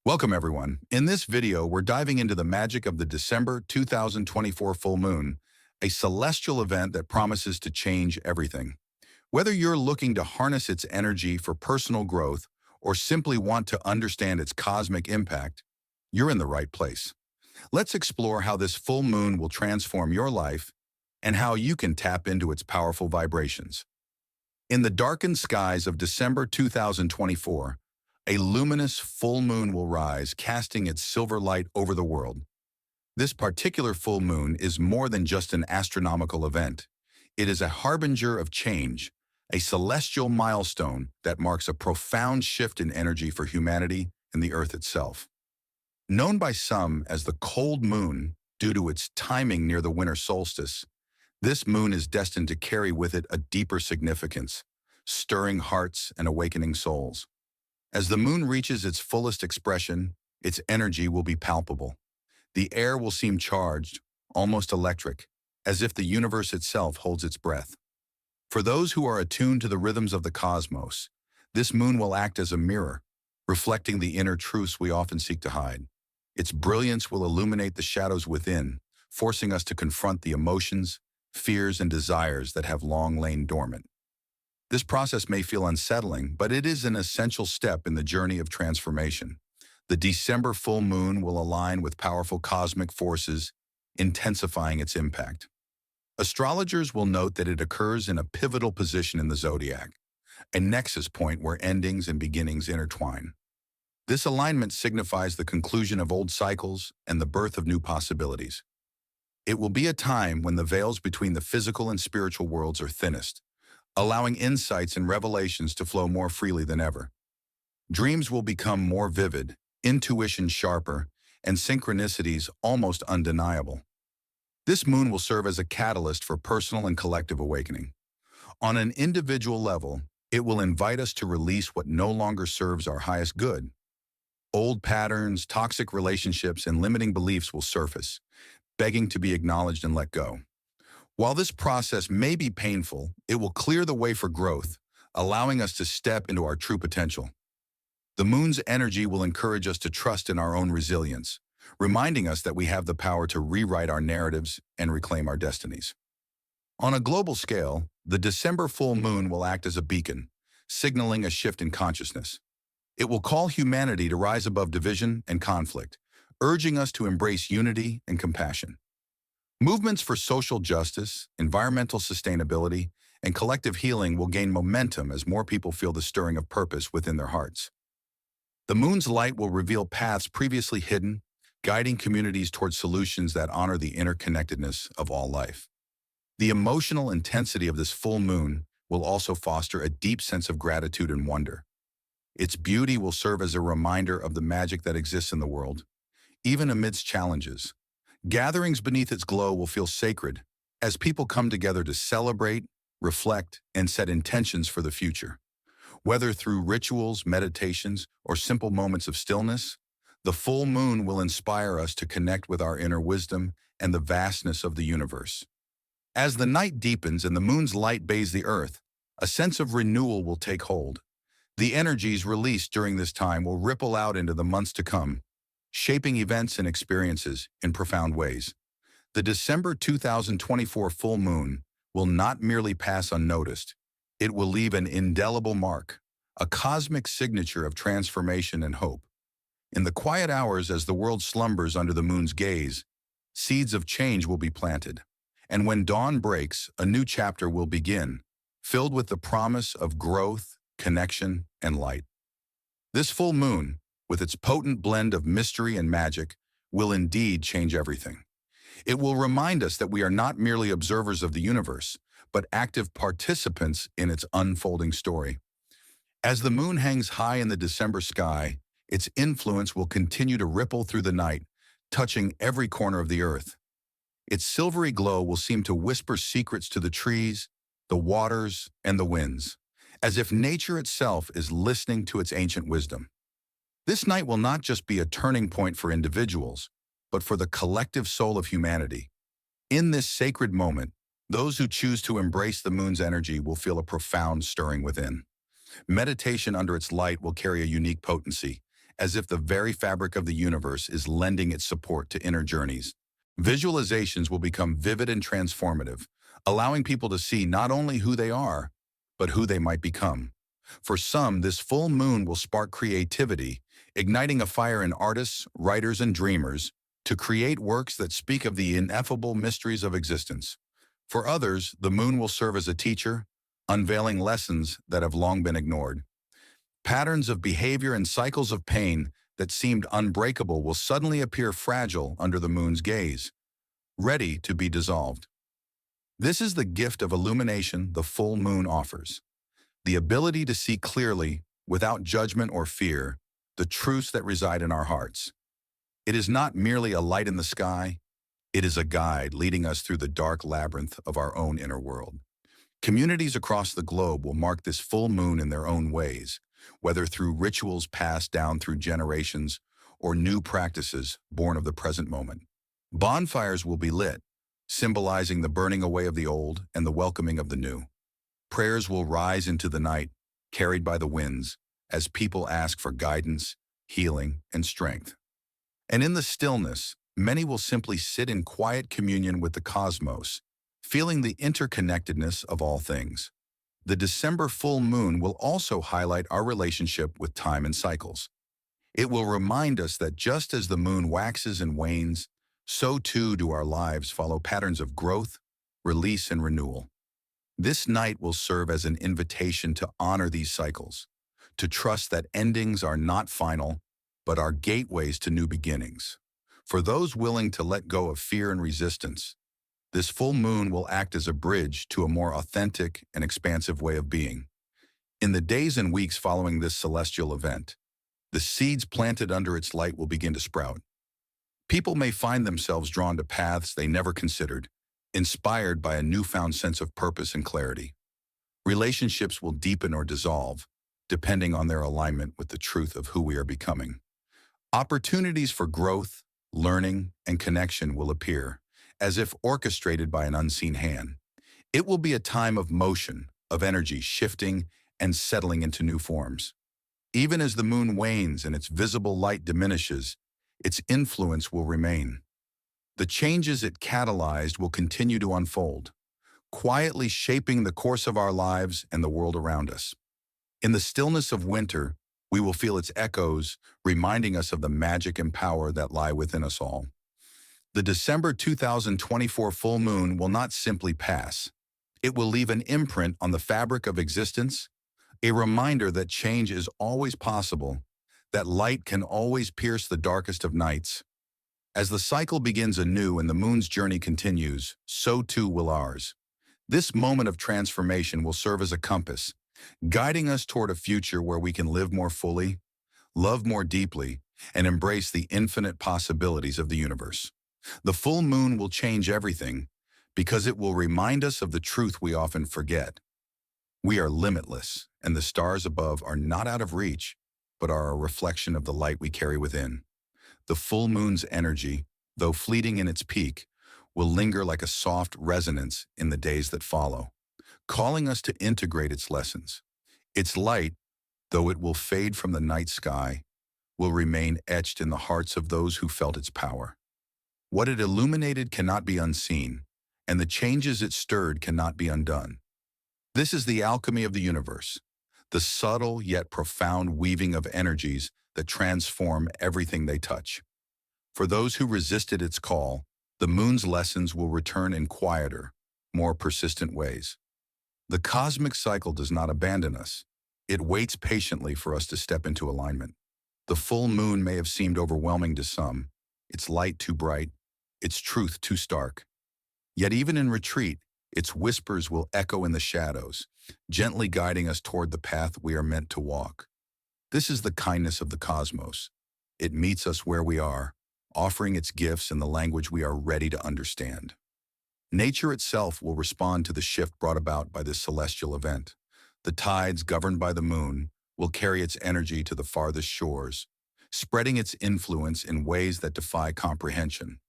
Welcome everyone. In this video, we're diving into the magic of the December 2024 full moon, a celestial event that promises to change everything. Whether you're looking to harness its energy for personal growth or simply want to understand its cosmic impact, you're in the right place. Let's explore how this full moon will transform your life and how you can tap into its powerful vibrations. In the darkened skies of December 2024, a luminous full moon will rise, casting its silver light over the world. This particular full moon is more than just an astronomical event. It is a harbinger of change, a celestial milestone that marks a profound shift in energy for humanity and the Earth itself. Known by some as the cold moon due to its timing near the winter solstice, this moon is destined to carry with it a deeper significance, stirring hearts and awakening souls. As the moon reaches its fullest expression, its energy will be palpable. The air will seem charged, almost electric, as if the universe itself holds its breath. For those who are attuned to the rhythms of the cosmos, this moon will act as a mirror, reflecting the inner truths we often seek to hide. Its brilliance will illuminate the shadows within, forcing us to confront the emotions, fears, and desires that have long lain dormant. This process may feel unsettling, but it is an essential step in the journey of transformation. The December full moon will align with powerful cosmic forces, intensifying its impact. Astrologers will note that it occurs in a pivotal position in the zodiac, a nexus point where endings and beginnings intertwine. This alignment signifies the conclusion of old cycles and the birth of new possibilities. It will be a time when the veils between the physical and spiritual worlds are thinnest, allowing insights and revelations to flow more freely than ever. Dreams will become more vivid, intuition sharper, and synchronicities almost undeniable. This moon will serve as a catalyst for personal and collective awakening. On an individual level, it will invite us to release what no longer serves our highest good. Old patterns, toxic relationships, and limiting beliefs will surface, begging to be acknowledged and let go. While this process may be painful, it will clear the way for growth, allowing us to step into our true potential. The moon's energy will encourage us to trust in our own resilience, reminding us that we have the power to rewrite our narratives and reclaim our destinies. On a global scale, the December full moon will act as a beacon, signaling a shift in consciousness. It will call humanity to rise above division and conflict, urging us to embrace unity and compassion. Movements for social justice, environmental sustainability, and collective healing will gain momentum as more people feel the stirring of purpose within their hearts. The moon's light will reveal paths previously hidden, guiding communities towards solutions that honor the interconnectedness of all life. The emotional intensity of this full moon will also foster a deep sense of gratitude and wonder. Its beauty will serve as a reminder of the magic that exists in the world, even amidst challenges. Gatherings beneath its glow will feel sacred as people come together to celebrate, reflect, and set intentions for the future. Whether through rituals, meditations, or simple moments of stillness, the full moon will inspire us to connect with our inner wisdom and the vastness of the universe. As the night deepens and the moon's light bathes the earth, a sense of renewal will take hold. The energies released during this time will ripple out into the months to come, shaping events and experiences in profound ways. The December 2024 full moon will not merely pass unnoticed. It will leave an indelible mark, a cosmic signature of transformation and hope. In the quiet hours as the world slumbers under the moon's gaze, seeds of change will be planted. And when dawn breaks, a new chapter will begin, filled with the promise of growth, connection, and light. This full moon, with its potent blend of mystery and magic, will indeed change everything. It will remind us that we are not merely observers of the universe, but active participants in its unfolding story. As the moon hangs high in the December sky, its influence will continue to ripple through the night, touching every corner of the earth. Its silvery glow will seem to whisper secrets to the trees, the waters, and the winds, as if nature itself is listening to its ancient wisdom. This night will not just be a turning point for individuals, but for the collective soul of humanity. In this sacred moment, those who choose to embrace the moon's energy will feel a profound stirring within. Meditation under its light will carry a unique potency, as if the very fabric of the universe is lending its support to inner journeys. Visualizations will become vivid and transformative, allowing people to see not only who they are, but who they might become. For some, this full moon will spark creativity, igniting a fire in artists, writers, and dreamers to create works that speak of the ineffable mysteries of existence. For others, the moon will serve as a teacher, unveiling lessons that have long been ignored. Patterns of behavior and cycles of pain that seemed unbreakable will suddenly appear fragile under the moon's gaze, ready to be dissolved. This is the gift of illumination the full moon offers. The ability to see clearly, without judgment or fear, the truths that reside in our hearts. It is not merely a light in the sky, it is a guide leading us through the dark labyrinth of our own inner world. Communities across the globe will mark this full moon in their own ways, whether through rituals passed down through generations or new practices born of the present moment. Bonfires will be lit, symbolizing the burning away of the old and the welcoming of the new. Prayers will rise into the night, carried by the winds, as people ask for guidance, healing, and strength. And in the stillness, many will simply sit in quiet communion with the cosmos, feeling the interconnectedness of all things. The December full moon will also highlight our relationship with time and cycles. It will remind us that just as the moon waxes and wanes, so too do our lives follow patterns of growth, release, and renewal. This night will serve as an invitation to honor these cycles, to trust that endings are not final, but are gateways to new beginnings. For those willing to let go of fear and resistance, this full moon will act as a bridge to a more authentic and expansive way of being. In the days and weeks following this celestial event, the seeds planted under its light will begin to sprout. People may find themselves drawn to paths they never considered, inspired by a newfound sense of purpose and clarity. Relationships will deepen or dissolve, depending on their alignment with the truth of who we are becoming. Opportunities for growth, learning, and connection will appear, as if orchestrated by an unseen hand. It will be a time of motion, of energy shifting and settling into new forms. Even as the moon wanes and its visible light diminishes, its influence will remain. The changes it catalyzed will continue to unfold, quietly shaping the course of our lives and the world around us. In the stillness of winter, we will feel its echoes, reminding us of the magic and power that lie within us all. The December 2024 full moon will not simply pass. It will leave an imprint on the fabric of existence, a reminder that change is always possible, that light can always pierce the darkest of nights. As the cycle begins anew and the moon's journey continues, so too will ours. This moment of transformation will serve as a compass, guiding us toward a future where we can live more fully, love more deeply, and embrace the infinite possibilities of the universe. The full moon will change everything because it will remind us of the truth we often forget. We are limitless, and the stars above are not out of reach, but are a reflection of the light we carry within. The full moon's energy, though fleeting in its peak, will linger like a soft resonance in the days that follow, calling us to integrate its lessons. Its light, though it will fade from the night sky, will remain etched in the hearts of those who felt its power. What it illuminated cannot be unseen, and the changes it stirred cannot be undone. This is the alchemy of the universe, the subtle yet profound weaving of energies that transform everything they touch. For those who resisted its call, the moon's lessons will return in quieter, more persistent ways. The cosmic cycle does not abandon us. It waits patiently for us to step into alignment. The full moon may have seemed overwhelming to some, its light too bright, its truth too stark. Yet even in retreat, its whispers will echo in the shadows, gently guiding us toward the path we are meant to walk. This is the kindness of the cosmos. It meets us where we are, offering its gifts in the language we are ready to understand. Nature itself will respond to the shift brought about by this celestial event. The tides, governed by the moon, will carry its energy to the farthest shores, spreading its influence in ways that defy comprehension.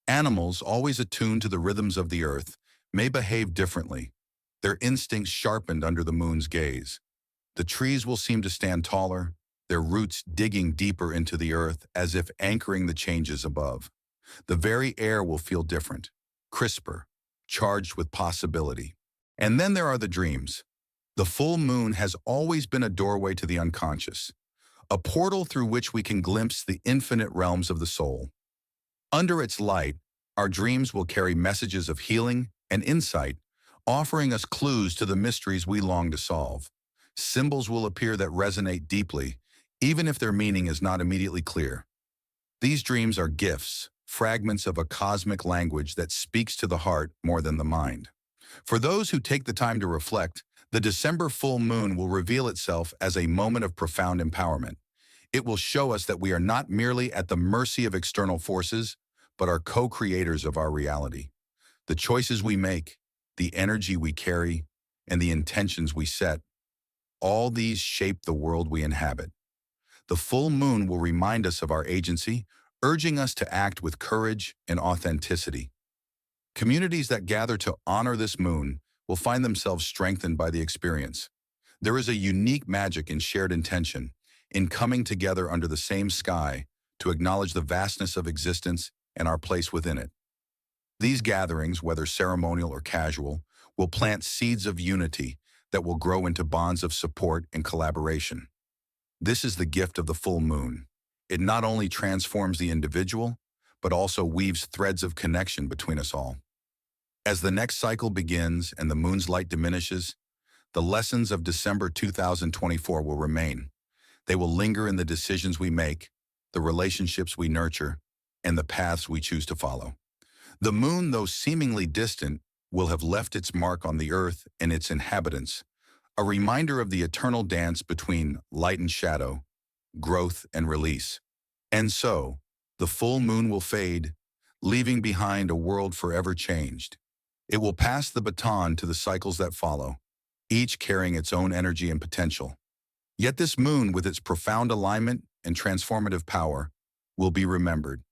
Animals, always attuned to the rhythms of the earth, may behave differently, their instincts sharpened under the moon's gaze. The trees will seem to stand taller, their roots digging deeper into the earth as if anchoring the changes above. The very air will feel different, crisper, charged with possibility. And then there are the dreams. The full moon has always been a doorway to the unconscious, a portal through which we can glimpse the infinite realms of the soul. Under its light, our dreams will carry messages of healing and insight, offering us clues to the mysteries we long to solve. Symbols will appear that resonate deeply, even if their meaning is not immediately clear. These dreams are gifts, fragments of a cosmic language that speaks to the heart more than the mind. For those who take the time to reflect, the December full moon will reveal itself as a moment of profound empowerment. It will show us that we are not merely at the mercy of external forces, but are co-creators of our reality. The choices we make, the energy we carry, and the intentions we set, all these shape the world we inhabit. The full moon will remind us of our agency, urging us to act with courage and authenticity. Communities that gather to honor this moon will find themselves strengthened by the experience. There is a unique magic in shared intention, in coming together under the same sky to acknowledge the vastness of existence and our place within it. These gatherings, whether ceremonial or casual, will plant seeds of unity that will grow into bonds of support and collaboration. This is the gift of the full moon. It not only transforms the individual, but also weaves threads of connection between us all. As the next cycle begins and the moon's light diminishes, the lessons of December 2024 will remain. They will linger in the decisions we make, the relationships we nurture, and the paths we choose to follow. The moon, though seemingly distant, will have left its mark on the earth and its inhabitants, a reminder of the eternal dance between light and shadow, growth and release. And so, the full moon will fade, leaving behind a world forever changed. It will pass the baton to the cycles that follow, each carrying its own energy and potential. Yet this moon, with its profound alignment and transformative power, will be remembered.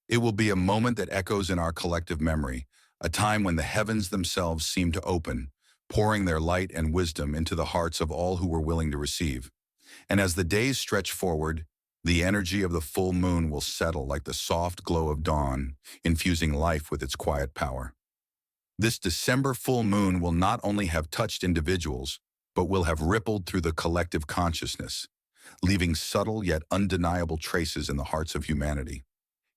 It will be a moment that echoes in our collective memory, a time when the heavens themselves seem to open, pouring their light and wisdom into the hearts of all who were willing to receive. And as the days stretch forward, the energy of the full moon will settle like the soft glow of dawn, infusing life with its quiet power. This December full moon will not only have touched individuals, but will have rippled through the collective consciousness, leaving subtle yet undeniable traces in the hearts of humanity.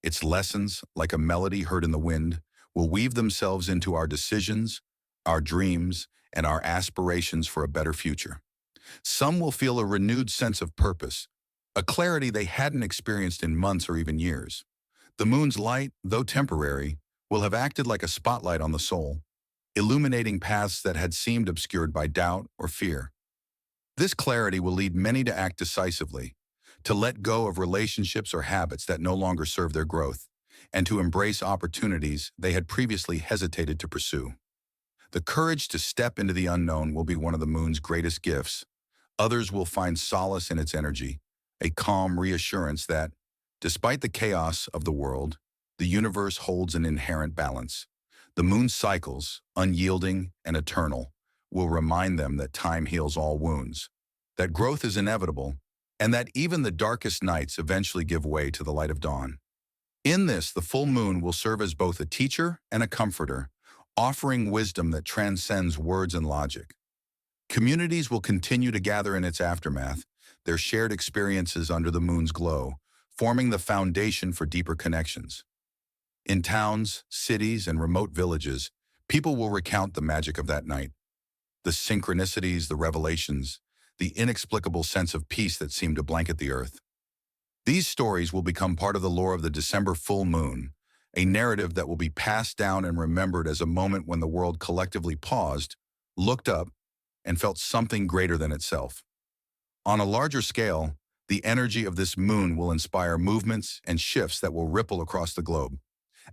Its lessons, like a melody heard in the wind, will weave themselves into our decisions, our dreams, and our aspirations for a better future. Some will feel a renewed sense of purpose, a clarity they hadn't experienced in months or even years. The moon's light, though temporary, will have acted like a spotlight on the soul, illuminating paths that had seemed obscured by doubt or fear. This clarity will lead many to act decisively, to let go of relationships or habits that no longer serve their growth, and to embrace opportunities they had previously hesitated to pursue. The courage to step into the unknown will be one of the moon's greatest gifts. Others will find solace in its energy, a calm reassurance that, despite the chaos of the world, the universe holds an inherent balance. The moon's cycles, unyielding and eternal, will remind them that time heals all wounds, that growth is inevitable, and that even the darkest nights eventually give way to the light of dawn. In this, the full moon will serve as both a teacher and a comforter, offering wisdom that transcends words and logic. Communities will continue to gather in its aftermath, their shared experiences under the moon's glow, forming the foundation for deeper connections. In towns, cities, and remote villages, people will recount the magic of that night. The synchronicities, the revelations, the inexplicable sense of peace that seemed to blanket the earth. These stories will become part of the lore of the December full moon, a narrative that will be passed down and remembered as a moment when the world collectively paused, looked up, and felt something greater than itself. On a larger scale, the energy of this moon will inspire movements and shifts that will ripple across the globe.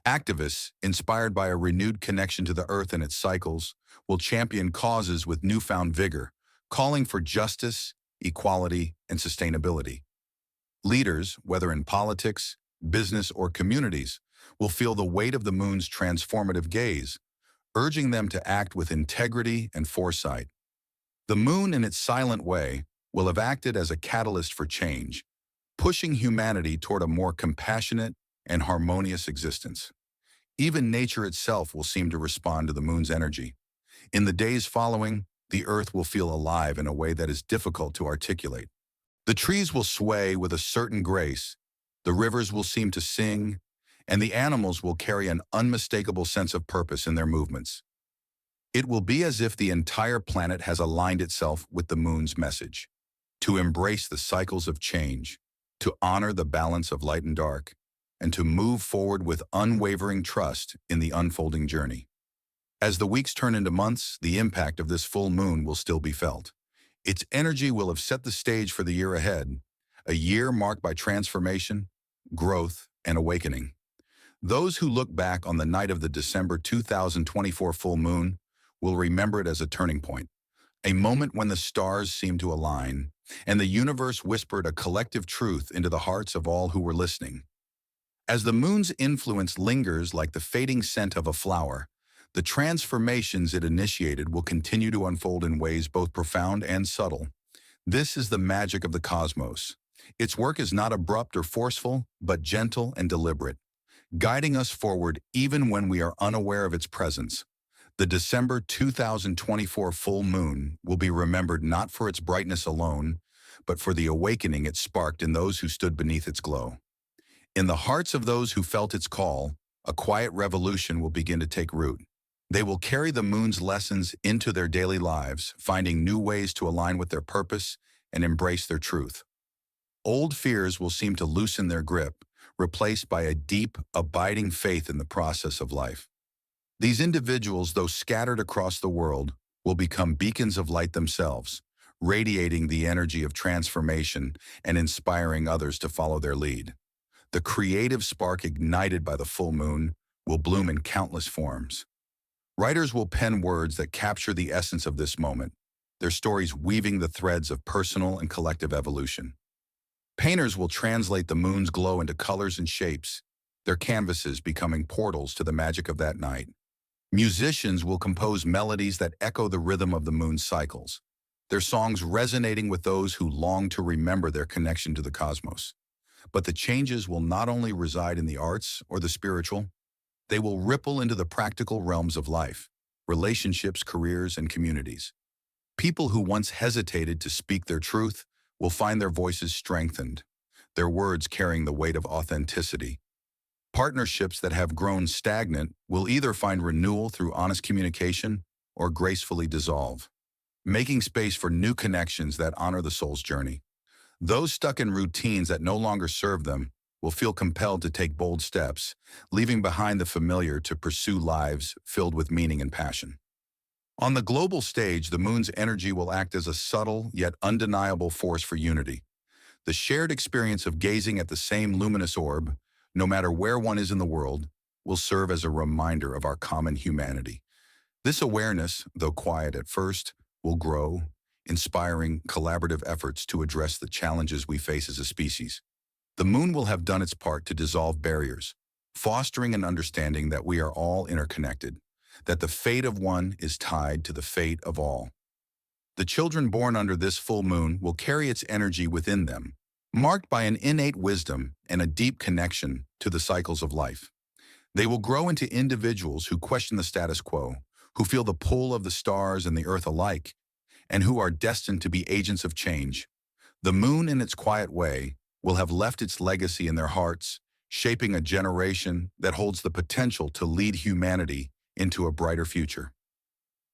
Activists, inspired by a renewed connection to the earth and its cycles, will champion causes with newfound vigor, calling for justice, equality, and sustainability. Leaders, whether in politics, business, or communities, will feel the weight of the moon's transformative gaze, urging them to act with integrity and foresight. The moon, in its silent way, will have acted as a catalyst for change, pushing humanity toward a more compassionate and harmonious existence. Even nature itself will seem to respond to the moon's energy. In the days following, the earth will feel alive in a way that is difficult to articulate. The trees will sway with a certain grace, the rivers will seem to sing, and the animals will carry an unmistakable sense of purpose in their movements. It will be as if the entire planet has aligned itself with the moon's message, to embrace the cycles of change, to honor the balance of light and dark, and to move forward with unwavering trust in the unfolding journey. As the weeks turn into months, the impact of this full moon will still be felt. Its energy will have set the stage for the year ahead, a year marked by transformation, growth, and awakening. Those who look back on the night of the December 2024 full moon will remember it as a turning point, a moment when the stars seemed to align, and the universe whispered a collective truth into the hearts of all who were listening. As the moon's influence lingers like the fading scent of a flower, the transformations it initiated will continue to unfold in ways both profound and subtle. This is the magic of the cosmos. Its work is not abrupt or forceful, but gentle and deliberate, guiding us forward even when we are unaware of its presence. The December 2024 full moon will be remembered not for its brightness alone, but for the awakening it sparked in those who stood beneath its glow. In the hearts of those who felt its call, a quiet revolution will begin to take root. They will carry the moon's lessons into their daily lives, finding new ways to align with their purpose and embrace their truth. Old fears will seem to loosen their grip, replaced by a deep, abiding faith in the process of life. These individuals, though scattered across the world, will become beacons of light themselves, radiating the energy of transformation and inspiring others to follow their lead. The creative spark ignited by the full moon will bloom in countless forms. Writers will pen words that capture the essence of this moment, their stories weaving the threads of personal and collective evolution. Painters will translate the moon's glow into colors and shapes, their canvases becoming portals to the magic of that night. Musicians will compose melodies that echo the rhythm of the moon's cycles, their songs resonating with those who long to remember their connection to the cosmos. But the changes will not only reside in the arts or the spiritual, they will ripple into the practical realms of life, relationships, careers, and communities. People who once hesitated to speak their truth will find their voices strengthened, their words carrying the weight of authenticity. Partnerships that have grown stagnant will either find renewal through honest communication or gracefully dissolve, making space for new connections that honor the soul's journey. Those stuck in routines that no longer serve them will feel compelled to take bold steps, leaving behind the familiar to pursue lives filled with meaning and passion. On the global stage, the moon's energy will act as a subtle yet undeniable force for unity. The shared experience of gazing at the same luminous orb, no matter where one is in the world, will serve as a reminder of our common humanity. This awareness, though quiet at first, will grow, inspiring collaborative efforts to address the challenges we face as a species. The moon will have done its part to dissolve barriers, fostering an understanding that we are all interconnected, that the fate of one is tied to the fate of all. The children born under this full moon will carry its energy within them, marked by an innate wisdom and a deep connection to the cycles of life. They will grow into individuals who question the status quo, who feel the pull of the stars and the earth alike, and who are destined to be agents of change. The moon, in its quiet way, will have left its legacy in their hearts, shaping a generation that holds the potential to lead humanity into a brighter future.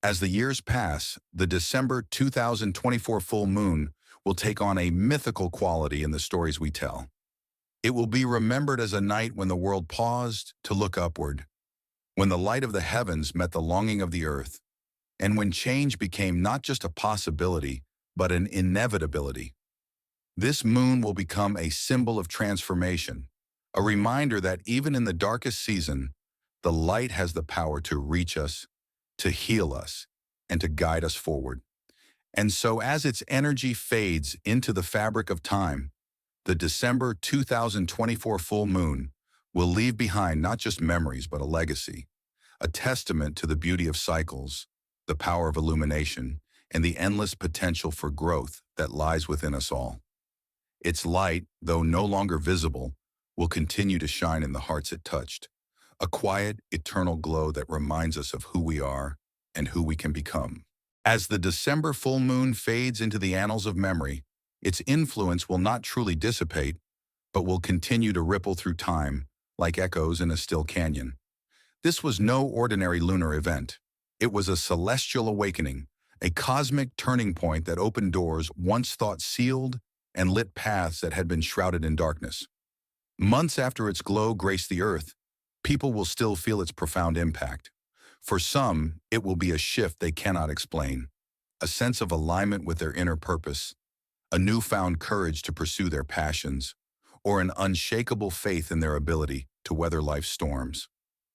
As the years pass, the December 2024 full moon will take on a mythical quality in the stories we tell. It will be remembered as a night when the world paused to look upward, when the light of the heavens met the longing of the earth, and when change became not just a possibility, but an inevitability. This moon will become a symbol of transformation, a reminder that even in the darkest season, the light has the power to reach us, to heal us, and to guide us forward. And so as its energy fades into the fabric of time, the December 2024 full moon will leave behind not just memories but a legacy, a testament to the beauty of cycles, the power of illumination, and the endless potential for growth that lies within us all. Its light, though no longer visible, will continue to shine in the hearts it touched, a quiet, eternal glow that reminds us of who we are and who we can become. As the December full moon fades into the annals of memory, its influence will not truly dissipate, but will continue to ripple through time like echoes in a still canyon. This was no ordinary lunar event. It was a celestial awakening, a cosmic turning point that opened doors once thought sealed and lit paths that had been shrouded in darkness. Months after its glow graced the earth, people will still feel its profound impact. For some, it will be a shift they cannot explain, a sense of alignment with their inner purpose, a newfound courage to pursue their passions, or an unshakable faith in their ability to weather life's storms.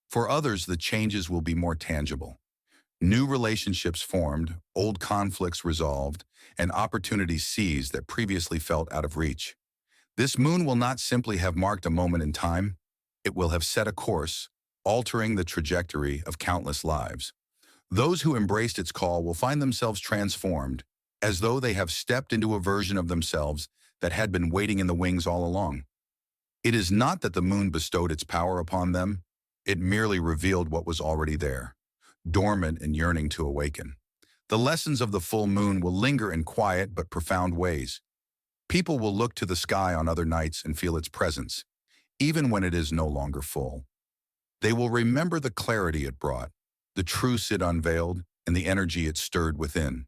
For others, the changes will be more tangible. New relationships formed, old conflicts resolved, and opportunities seized that previously felt out of reach. This moon will not simply have marked a moment in time, it will have set a course, altering the trajectory of countless lives. Those who embraced its call will find themselves transformed, as though they have stepped into a version of themselves that had been waiting in the wings all along. It is not that the moon bestowed its power upon them, it merely revealed what was already there, dormant and yearning to awaken. The lessons of the full moon will linger in quiet but profound ways. People will look to the sky on other nights and feel its presence, even when it is no longer full. They will remember the clarity it brought, the truths it unveiled, and the energy it stirred within.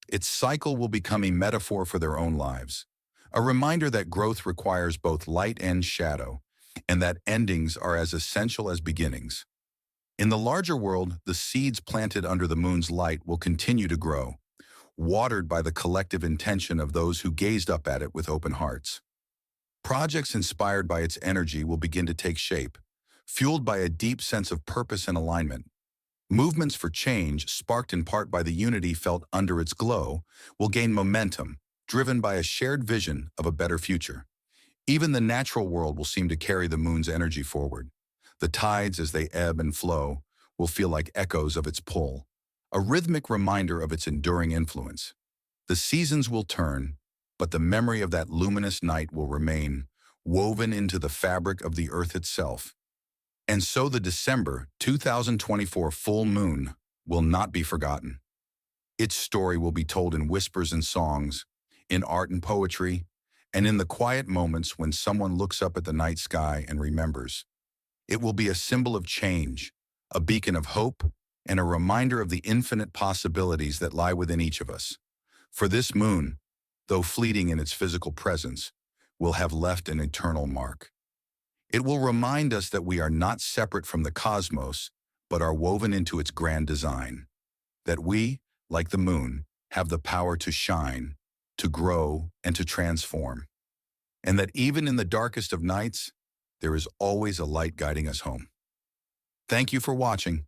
Its cycle will become a metaphor for their own lives, a reminder that growth requires both light and shadow, and that endings are as essential as beginnings. In the larger world, the seeds planted under the moon's light will continue to grow, watered by the collective intention of those who gazed up at it with open hearts. Projects inspired by its energy will begin to take shape, fueled by a deep sense of purpose and alignment. Movements for change, sparked in part by the unity felt under its glow, will gain momentum, driven by a shared vision of a better future. Even the natural world will seem to carry the moon's energy forward. The tides, as they ebb and flow, will feel like echoes of its pull, a rhythmic reminder of its enduring influence. The seasons will turn, but the memory of that luminous night will remain, woven into the fabric of the earth itself. And so the December 2024 full moon will not be forgotten. Its story will be told in whispers and songs, in art and poetry, and in the quiet moments when someone looks up at the night sky and remembers. It will be a symbol of change, a beacon of hope, and a reminder of the infinite possibilities that lie within each of us. For this moon, though fleeting in its physical presence, will have left an eternal mark. It will remind us that we are not separate from the cosmos, but are woven into its grand design. That we, like the moon, have the power to shine, to grow, and to transform. And that even in the darkest of nights, there is always a light guiding us home. Thank you for watching.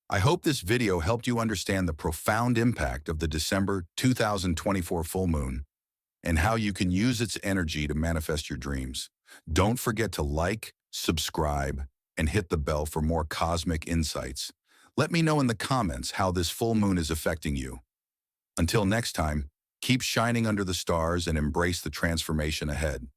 I hope this video helped you understand the profound impact of the December 2024 full moon and how you can use its energy to manifest your dreams. Don't forget to like, subscribe, and hit the bell for more cosmic insights. Let me know in the comments how this full moon is affecting you. Until next time, keep shining under the stars and embrace the transformation ahead.